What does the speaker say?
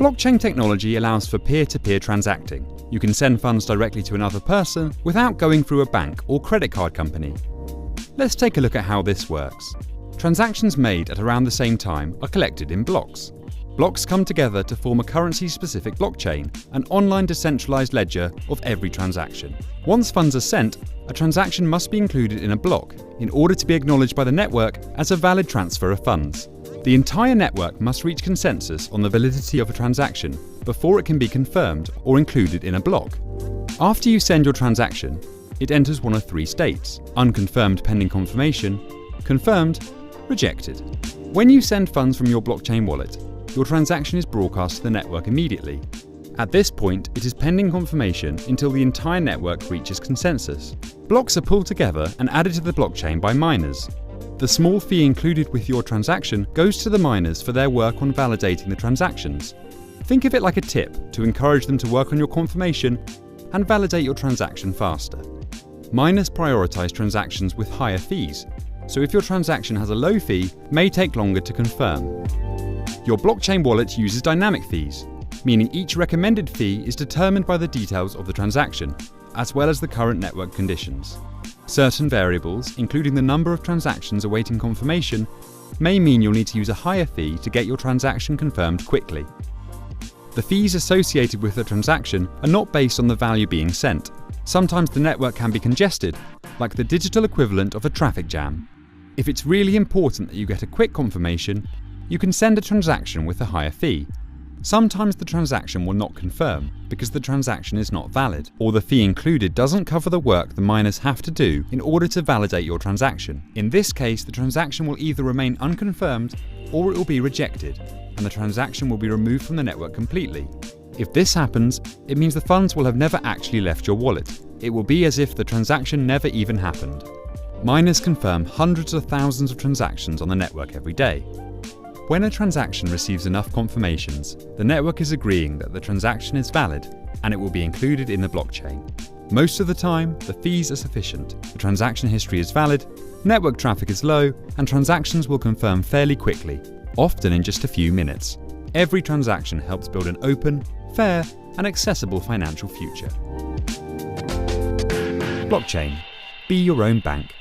Blockchain technology allows for peer-to-peer transacting. You can send funds directly to another person without going through a bank or credit card company. Let's take a look at how this works. Transactions made at around the same time are collected in blocks. Blocks come together to form a currency-specific blockchain, an online decentralized ledger of every transaction. Once funds are sent, a transaction must be included in a block in order to be acknowledged by the network as a valid transfer of funds. The entire network must reach consensus on the validity of a transaction before it can be confirmed or included in a block. After you send your transaction, it enters one of three states: unconfirmed pending confirmation, confirmed, rejected. When you send funds from your blockchain wallet, your transaction is broadcast to the network immediately. At this point, it is pending confirmation until the entire network reaches consensus. Blocks are pulled together and added to the blockchain by miners. The small fee included with your transaction goes to the miners for their work on validating the transactions. Think of it like a tip to encourage them to work on your confirmation and validate your transaction faster. Miners prioritize transactions with higher fees, so if your transaction has a low fee, it may take longer to confirm. Your blockchain wallet uses dynamic fees, meaning each recommended fee is determined by the details of the transaction, as well as the current network conditions. Certain variables, including the number of transactions awaiting confirmation, may mean you'll need to use a higher fee to get your transaction confirmed quickly. The fees associated with the transaction are not based on the value being sent. Sometimes the network can be congested, like the digital equivalent of a traffic jam. If it's really important that you get a quick confirmation, you can send a transaction with a higher fee. Sometimes the transaction will not confirm because the transaction is not valid, or the fee included doesn't cover the work the miners have to do in order to validate your transaction. In this case, the transaction will either remain unconfirmed or it will be rejected, and the transaction will be removed from the network completely. If this happens, it means the funds will have never actually left your wallet. It will be as if the transaction never even happened. Miners confirm hundreds of thousands of transactions on the network every day. When a transaction receives enough confirmations, the network is agreeing that the transaction is valid and it will be included in the blockchain. Most of the time, the fees are sufficient, the transaction history is valid, network traffic is low, and transactions will confirm fairly quickly, often in just a few minutes. Every transaction helps build an open, fair, and accessible financial future. Blockchain. Be your own bank.